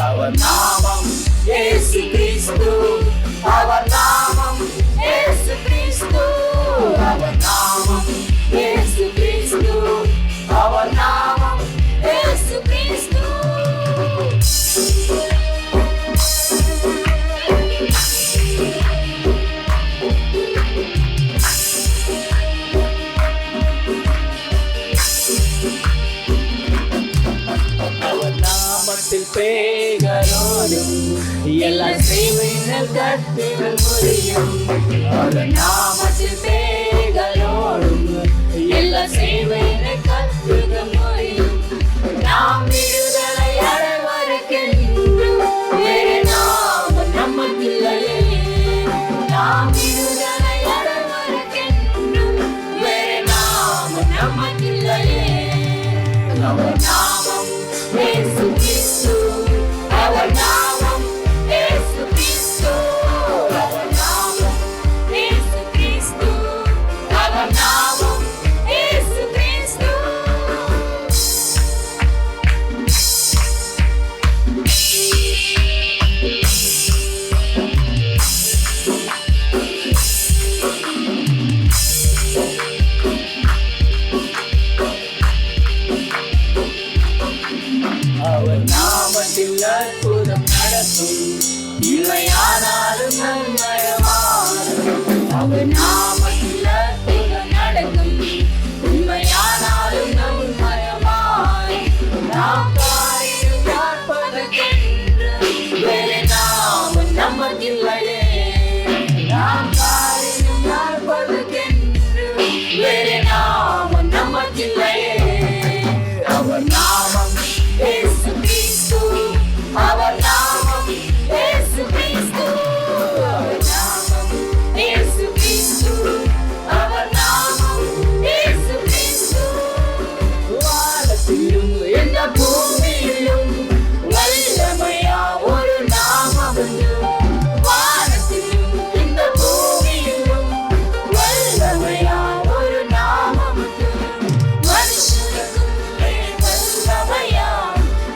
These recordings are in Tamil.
அவர் நாமம் இயேசு கிறிஸ்து, அவர் நாமம் இயேசு கிறிஸ்து, அவர் நாமம் இயேசு கிறிஸ்து, அவர் நாமம் இயேசு கிறிஸ்து. பேய்களோடும் எல்லா செய்வினர் கட்டுகள் புரியும். அவர் நாமத்தில் பேய்களோடும் எல்லா செய்வினர் கட்டுகள் புரியும். நாம் விடுதலை அடைவதற்கென்று வேறு நாமம் நமக்கில்லையே. நாம் விடுதலை அடைவதற்கென்று வேறு நாமம் நமக்கில்லையே. அவர் நாமம் இயேசு கிறிஸ்து, அவர் நாமம் இயேசு கிறிஸ்து, அவர் நாமம் இயேசு கிறிஸ்து, அவர் நாமம் இயேசு கிறிஸ்து. அவர் நாமத்தில் அற்புதம் நடக்கும், இல்லையானாலும் நன்மயமானது. அவர் நாமத்தில் அற்புதம் நடக்கும், உண்மையானாலும் நன்மயமாய். நாம் காரியம் பார்ப்பதற்கென்று வேறு நாமம் நமக்கில்லையே. நாம் காரியம் பார்ப்பதற்கென்று வேறு நாமம் நமக்கில்லையே. அவர் நாமம் இயேசு கிறிஸ்து, அவர் நாமம் இயேசு கிறிஸ்து, அவர் நாமம் இயேசு கிறிஸ்து, அவர் நாமம் இயேசு கிறிஸ்து. வானத்திலும் இந்த பூமியிலும் வல்லமையா ஒரு நாமம் உண்டு. வானத்திலும் இந்த பூமியிலும் வல்லமையா ஒரு நாமம் உண்டு. மனுஷனுக்குள்ளே வல்லமையா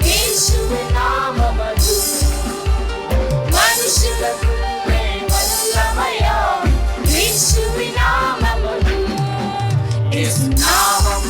இயேசுவின் நாமம் அது. மனுஷனுக்குள்ளே வல்லமையா இயேசுவின் நாமம் அது. இயேசு நாமம்